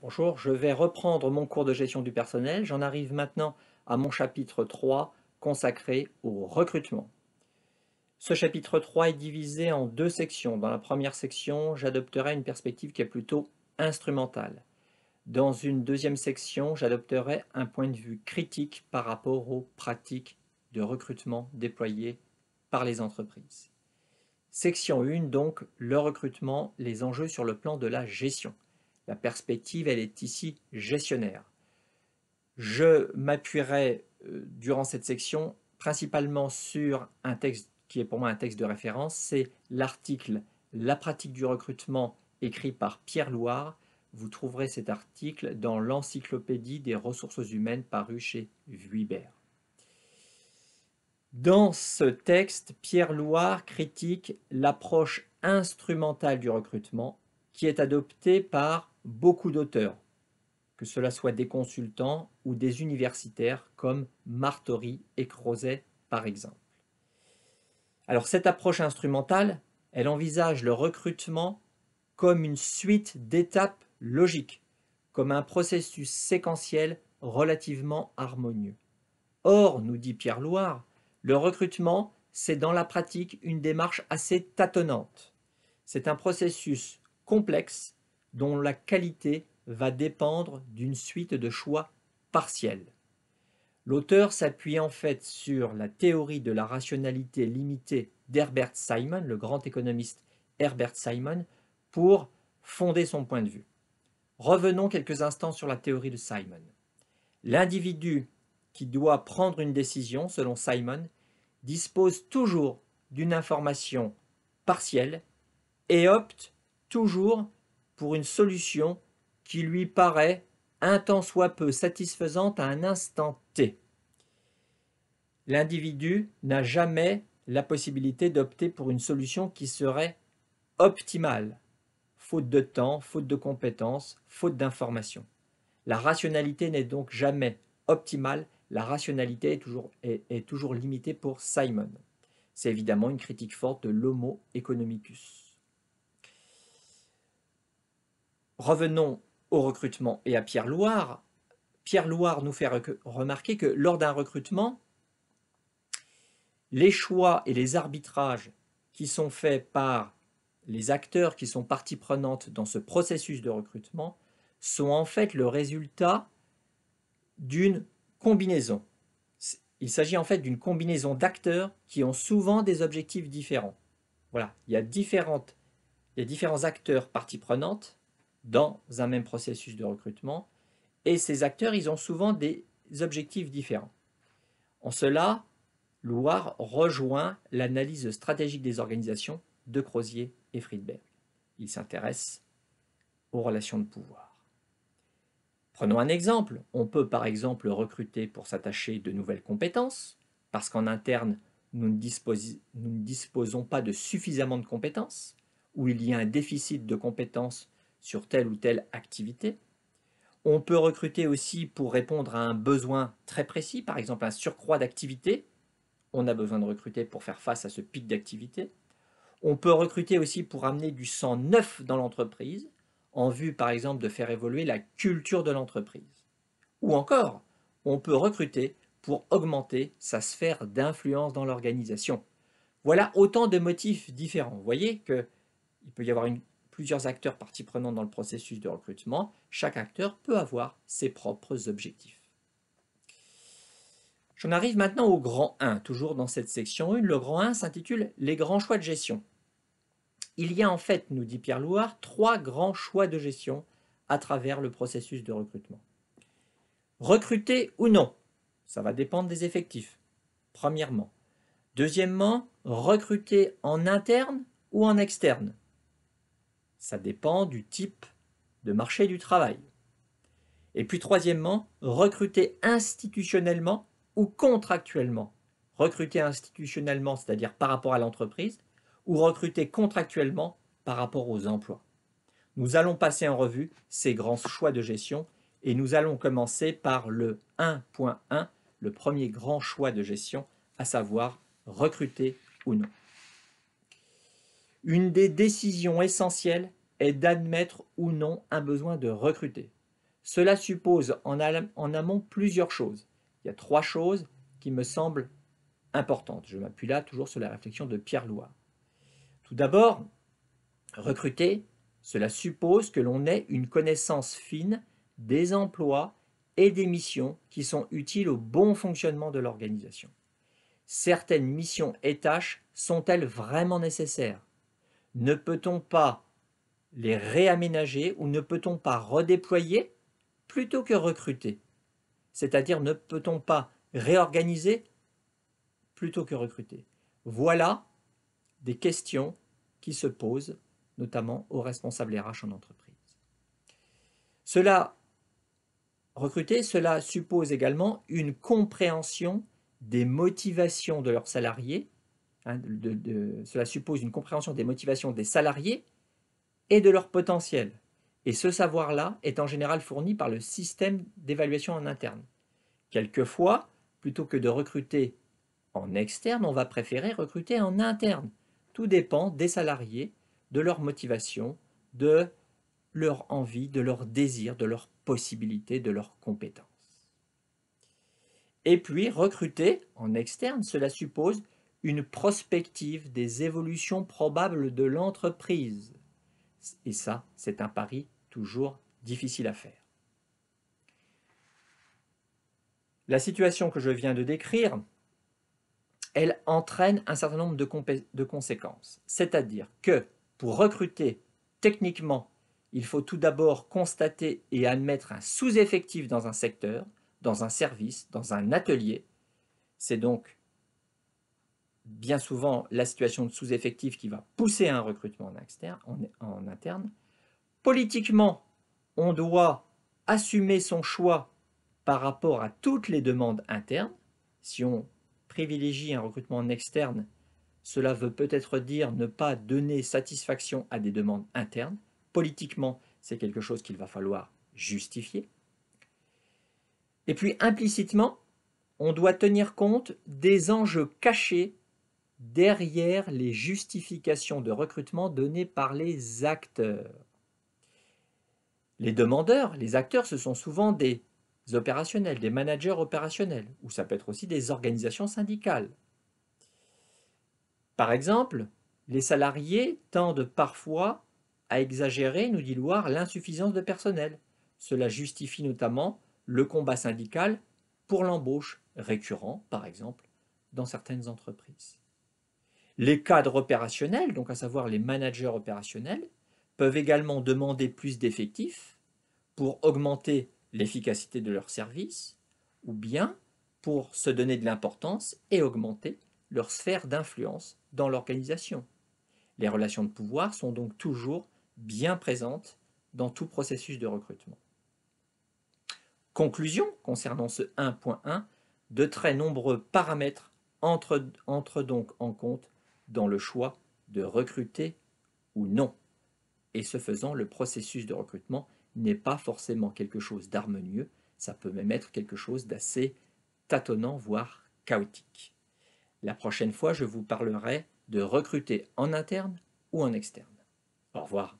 Bonjour, je vais reprendre mon cours de gestion du personnel. J'en arrive maintenant à mon chapitre 3 consacré au recrutement. Ce chapitre 3 est divisé en deux sections. Dans la première section, j'adopterai une perspective qui est plutôt instrumentale. Dans une deuxième section, j'adopterai un point de vue critique par rapport aux pratiques de recrutement déployées par les entreprises. Section 1, donc, le recrutement, les enjeux sur le plan de la gestion. La perspective, elle est ici gestionnaire. Je m'appuierai durant cette section principalement sur un texte qui est pour moi un texte de référence, c'est l'article La pratique du recrutement écrit par Pierre Loire. Vous trouverez cet article dans l'Encyclopédie des ressources humaines paru chez Vuibert. Dans ce texte, Pierre Loire critique l'approche instrumentale du recrutement qui est adoptée par beaucoup d'auteurs, que cela soit des consultants ou des universitaires comme Martori et Crozet par exemple. Alors cette approche instrumentale, elle envisage le recrutement comme une suite d'étapes logiques, comme un processus séquentiel relativement harmonieux. Or, nous dit Pierre Loire, le recrutement, c'est dans la pratique une démarche assez tâtonnante. C'est un processus complexe dont la qualité va dépendre d'une suite de choix partiels. L'auteur s'appuie en fait sur la théorie de la rationalité limitée d'Herbert Simon, le grand économiste Herbert Simon, pour fonder son point de vue. Revenons quelques instants sur la théorie de Simon. L'individu qui doit prendre une décision, selon Simon, dispose toujours d'une information partielle et opte toujours pour une solution qui lui paraît un tant soit peu satisfaisante à un instant T. L'individu n'a jamais la possibilité d'opter pour une solution qui serait optimale, faute de temps, faute de compétences, faute d'informations. La rationalité n'est donc jamais optimale, la rationalité est toujours limitée pour Simon. C'est évidemment une critique forte de l'homo economicus. Revenons au recrutement et à Pierre Loire. Pierre Loire nous fait remarquer que lors d'un recrutement, les choix et les arbitrages qui sont faits par les acteurs qui sont partie prenante dans ce processus de recrutement sont en fait le résultat d'une combinaison. Il s'agit en fait d'une combinaison d'acteurs qui ont souvent des objectifs différents. Voilà, il y a différents acteurs parties prenantes dans un même processus de recrutement, et ces acteurs, ils ont souvent des objectifs différents. En cela, Loire rejoint l'analyse stratégique des organisations de Crozier et Friedberg. Il s'intéresse aux relations de pouvoir. Prenons un exemple. On peut par exemple recruter pour s'attacher de nouvelles compétences, parce qu'en interne, nous ne disposons pas de suffisamment de compétences, ou il y a un déficit de compétences sur telle ou telle activité. On peut recruter aussi pour répondre à un besoin très précis, par exemple un surcroît d'activité. On a besoin de recruter pour faire face à ce pic d'activité. On peut recruter aussi pour amener du sang neuf dans l'entreprise, en vue par exemple de faire évoluer la culture de l'entreprise. Ou encore, on peut recruter pour augmenter sa sphère d'influence dans l'organisation. Voilà autant de motifs différents. Vous voyez qu'il peut y avoir plusieurs acteurs partie prenante dans le processus de recrutement. Chaque acteur peut avoir ses propres objectifs. J'en arrive maintenant au grand 1, toujours dans cette section 1. Le grand 1 s'intitule « Les grands choix de gestion ». Il y a en fait, nous dit Pierre Loire, 3 grands choix de gestion à travers le processus de recrutement. Recruter ou non, ça va dépendre des effectifs, premièrement. Deuxièmement, recruter en interne ou en externe. Ça dépend du type de marché du travail. Et puis troisièmement, recruter institutionnellement ou contractuellement. Recruter institutionnellement, c'est-à-dire par rapport à l'entreprise, ou recruter contractuellement par rapport aux emplois. Nous allons passer en revue ces grands choix de gestion et nous allons commencer par le 1.1, le premier grand choix de gestion, à savoir recruter ou non. Une des décisions essentielles est d'admettre ou non un besoin de recruter. Cela suppose en amont plusieurs choses. Il y a 3 choses qui me semblent importantes. Je m'appuie là toujours sur la réflexion de Pierre Loire. Tout d'abord, recruter, cela suppose que l'on ait une connaissance fine des emplois et des missions qui sont utiles au bon fonctionnement de l'organisation. Certaines missions et tâches sont-elles vraiment nécessaires? Ne peut-on pas les réaménager ou ne peut-on pas redéployer plutôt que recruter? C'est-à-dire, ne peut-on pas réorganiser plutôt que recruter? Voilà des questions qui se posent notamment aux responsables RH en entreprise. Recruter, cela suppose également une compréhension des motivations de leurs salariés. Cela suppose une compréhension des motivations des salariés et de leur potentiel. Et ce savoir-là est en général fourni par le système d'évaluation en interne. Quelquefois, plutôt que de recruter en externe, on va préférer recruter en interne. Tout dépend des salariés, de leur motivation, de leur envie, de leur désir, de leurs possibilités, de leurs compétences. Et puis, recruter en externe, cela suppose une prospective des évolutions probables de l'entreprise. Et ça, c'est un pari toujours difficile à faire. La situation que je viens de décrire, elle entraîne un certain nombre de conséquences. C'est-à-dire que pour recruter techniquement, il faut tout d'abord constater et admettre un sous-effectif dans un secteur, dans un service, dans un atelier. C'est donc bien souvent la situation de sous-effectif qui va pousser à un recrutement en interne. Politiquement, on doit assumer son choix par rapport à toutes les demandes internes. Si on privilégie un recrutement en externe, cela veut peut-être dire ne pas donner satisfaction à des demandes internes. Politiquement, c'est quelque chose qu'il va falloir justifier. Et puis implicitement, on doit tenir compte des enjeux cachés derrière les justifications de recrutement données par les acteurs. Les demandeurs, les acteurs, ce sont souvent des opérationnels, des managers opérationnels, ou ça peut être aussi des organisations syndicales. Par exemple, les salariés tendent parfois à exagérer, nous dit Loire, l'insuffisance de personnel. Cela justifie notamment le combat syndical pour l'embauche, récurrent par exemple dans certaines entreprises. Les cadres opérationnels, donc à savoir les managers opérationnels, peuvent également demander plus d'effectifs pour augmenter l'efficacité de leur service ou bien pour se donner de l'importance et augmenter leur sphère d'influence dans l'organisation. Les relations de pouvoir sont donc toujours bien présentes dans tout processus de recrutement. Conclusion concernant ce 1.1, de très nombreux paramètres entrent donc en compte dans le choix de recruter ou non. Et ce faisant, le processus de recrutement n'est pas forcément quelque chose d'harmonieux, ça peut même être quelque chose d'assez tâtonnant, voire chaotique. La prochaine fois, je vous parlerai de recruter en interne ou en externe. Au revoir.